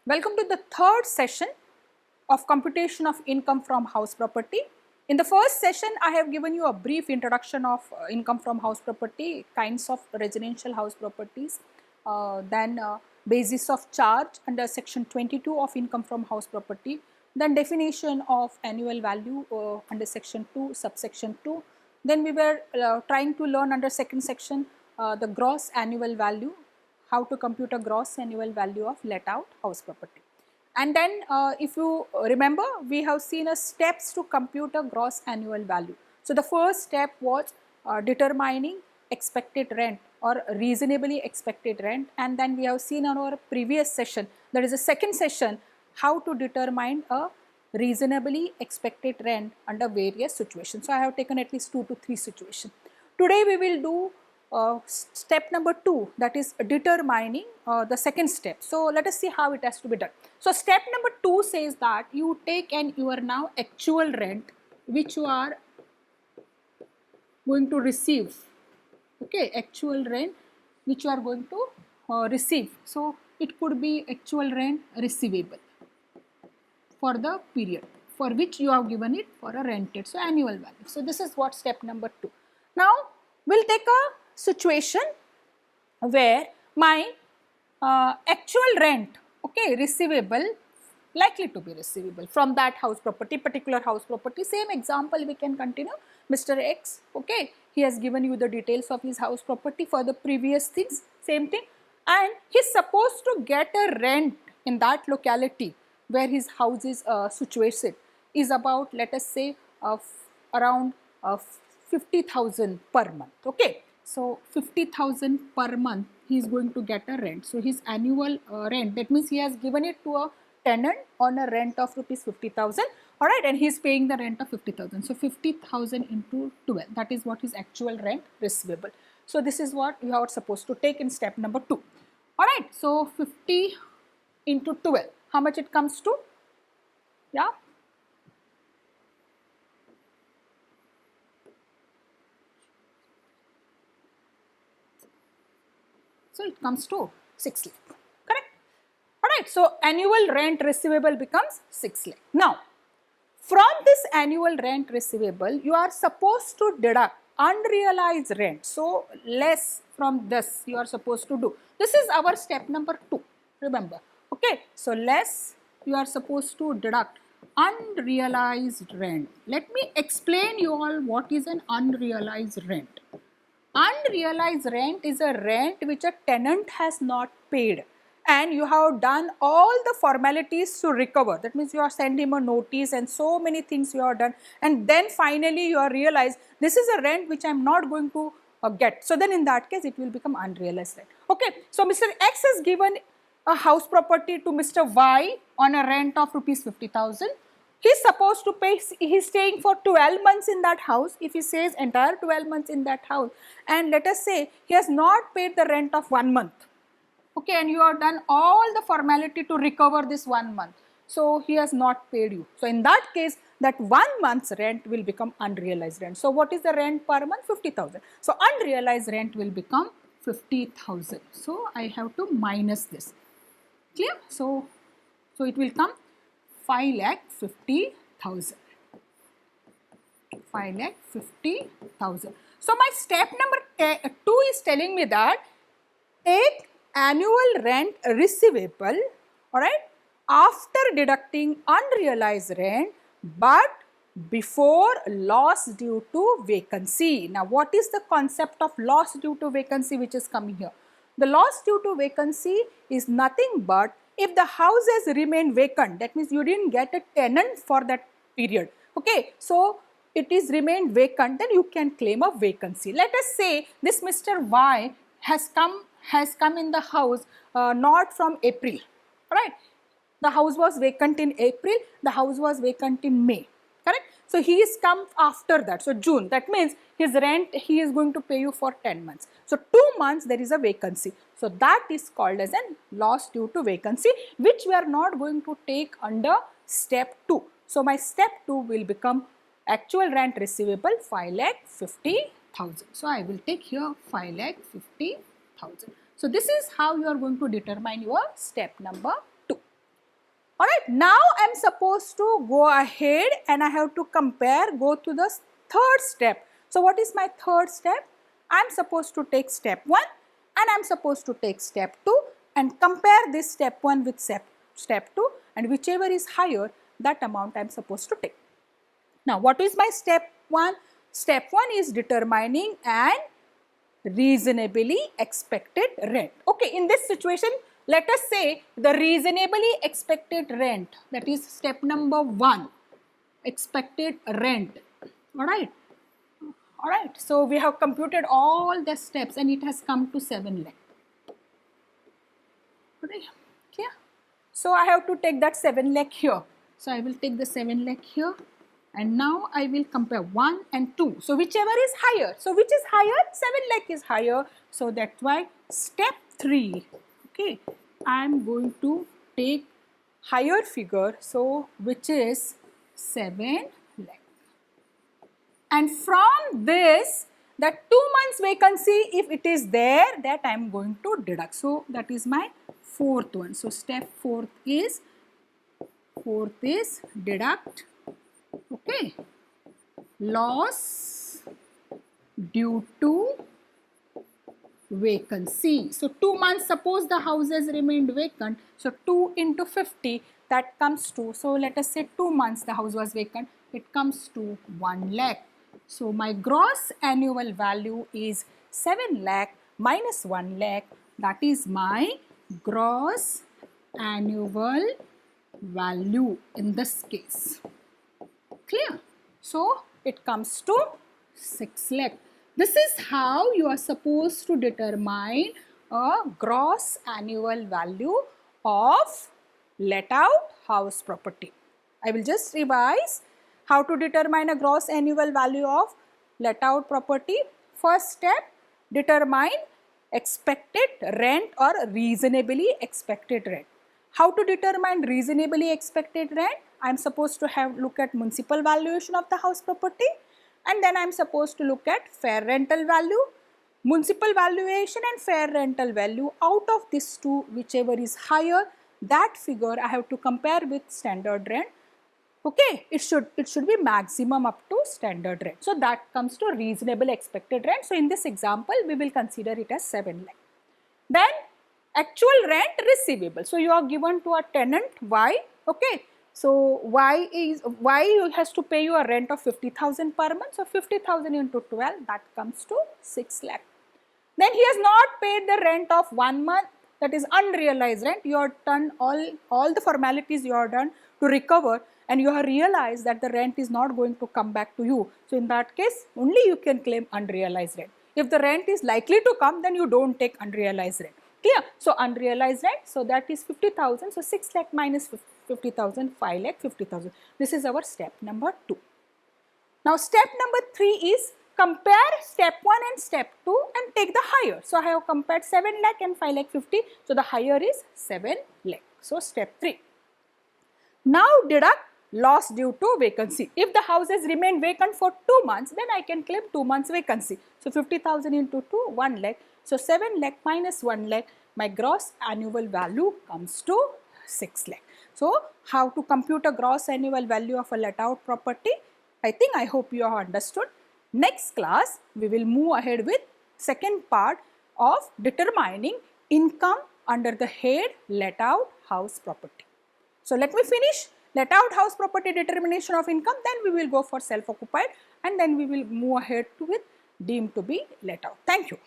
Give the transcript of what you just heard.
Welcome to the third session of computation of income from house property. In the first session, I have given you a brief introduction of income from house property, kinds of residential house properties, then basis of charge under section 22 of income from house property, then definition of annual value under section 2, subsection 2. Then we were trying to learn under second section the gross annual value, how to compute a gross annual value of let out house property. And then if you remember, we have seen a steps to compute a gross annual value. So the first step was determining expected rent or reasonably expected rent, and then we have seen on our previous session, that is the second session, how to determine a reasonably expected rent under various situations. So I have taken at least 2 to 3 situations. Today we will do step number 2, that is determining the second step. So let us see how it has to be done. So step number 2 says that you take your now actual rent which you are going to receive, okay, actual rent which you are going to receive. So it could be actual rent receivable for the period for which you have given it for a rented, so annual value. So this is what step number 2. Now we'll take a situation where my actual rent, okay, receivable, likely to be receivable from that house property, particular house property. Same example we can continue. Mr. X, okay, he has given you the details of his house property for the previous things, same thing, and he is supposed to get a rent in that locality where his house is situated is about, let us say, around 50,000 per month, okay. So 50,000 per month he is going to get a rent. So his annual rent, that means he has given it to a tenant on a rent of rupees 50,000, alright, and he is paying the rent of 50,000. So 50,000 into 12, that is what is actual rent receivable. So this is what you are supposed to take in step number 2, alright. So 50 into 12, how much it comes to? Yeah. So it comes to 6 lakh, correct? Alright, so annual rent receivable becomes 6 lakh. Now, from this annual rent receivable, you are supposed to deduct unrealized rent. So less from this you are supposed to do. This is our step number 2, remember, okay? So less you are supposed to deduct unrealized rent. Let me explain you all what is an unrealized rent. Unrealized rent is a rent which a tenant has not paid and you have done all the formalities to recover. That means you are sending him a notice and so many things you have done, and then finally you are realized this is a rent which I am not going to get. So then in that case it will become unrealized rent. Okay. So Mr. X has given a house property to Mr. Y on a rent of rupees 50,000. He is supposed to pay, he is staying for 12 months in that house. If he stays entire 12 months in that house, and let us say he has not paid the rent of 1 month, okay, and you have done all the formality to recover this 1 month. So he has not paid you. So in that case, that 1 month's rent will become unrealized rent. So what is the rent per month? 50,000. So unrealized rent will become 50,000. So I have to minus this. Clear? So it will come 5,50,000. 5,50,000. So my step number 2 is telling me that take annual rent receivable, alright, after deducting unrealized rent but before loss due to vacancy. Now what is the concept of loss due to vacancy which is coming here? The loss due to vacancy is nothing but if the house has remained vacant, that means you didn't get a tenant for that period, okay. So it is remained vacant, then you can claim a vacancy. Let us say this Mr. Y has come in the house not from April, right? The house was vacant in April, the house was vacant in May, correct? So he is come after that, so June, that means his rent he is going to pay you for 10 months. So 2 months there is a vacancy. So that is called as a loss due to vacancy, which we are not going to take under step 2. So my step 2 will become actual rent receivable 5,50,000. So I will take here 5,50,000. So this is how you are going to determine your step number 2. Alright, now I am supposed to go ahead and I have to compare, go to the third step. So what is my third step? I am supposed to take step 1 and I am supposed to take step 2 and compare this step 1 with step 2, and whichever is higher, that amount I am supposed to take. Now what is my step 1? Step 1 is determining an reasonably expected rent. Okay, in this situation, let us say the reasonably expected rent, that is step number 1, expected rent. Alright. Alright, so we have computed all the steps and it has come to 7 lakh. Alright, yeah. So I have to take that 7 lakh here. So I will take the 7 lakh here and now I will compare 1 and 2. So whichever is higher. So which is higher? 7 lakh is higher. So that's why step 3, okay, I am going to take higher figure. So which is 7 lakh. And from this, the 2 months vacancy, if it is there, that I am going to deduct. So that is my fourth one. So step fourth is deduct, okay, loss due to vacancy. So 2 months, suppose the house has remained vacant. So 2 into 50, that comes to, so let us say 2 months the house was vacant, it comes to 1 lakh. So my gross annual value is 7 lakh minus 1 lakh, that is my gross annual value in this case. Clear? So it comes to 6 lakh. This is how you are supposed to determine a gross annual value of let out house property. I will just revise how to determine a gross annual value of let out property. First step, determine expected rent or reasonably expected rent. How to determine reasonably expected rent? I am supposed to have look at municipal valuation of the house property, and then I am supposed to look at fair rental value, municipal valuation and fair rental value. Out of these two, whichever is higher, that figure I have to compare with standard rent. Okay, it should be maximum up to standard rent. So that comes to reasonable expected rent. So in this example, we will consider it as 7 lakh. Then actual rent receivable. So you are given to a tenant Y. Okay, so Y has to pay you a rent of 50,000 per month. So 50,000 into 12, that comes to 6 lakh. Then he has not paid the rent of 1 month, that is unrealized rent. You have done all the formalities you have done to recover, and you have realized that the rent is not going to come back to you. So in that case, only you can claim unrealized rent. If the rent is likely to come, then you don't take unrealized rent. Clear? So unrealized rent, so that is 50,000. So 6 lakh minus 50,000, 5 lakh 50,000. This is our step number 2. Now step number 3 is compare step 1 and step 2 and take the higher. So I have compared 7 lakh and 5 lakh 50. So the higher is 7 lakh. So step 3. Now deduct loss due to vacancy. If the house has remained vacant for 2 months, then I can claim 2 months vacancy. So 50,000 into 2, 1 lakh. So 7 lakh minus 1 lakh, my gross annual value comes to 6 lakh. So how to compute a gross annual value of a let out property? I hope you have understood. Next class, we will move ahead with second part of determining income under the head let out house property. So let me finish let out house property determination of income, then we will go for self occupied, and then we will move ahead with deemed to be let out. Thank you.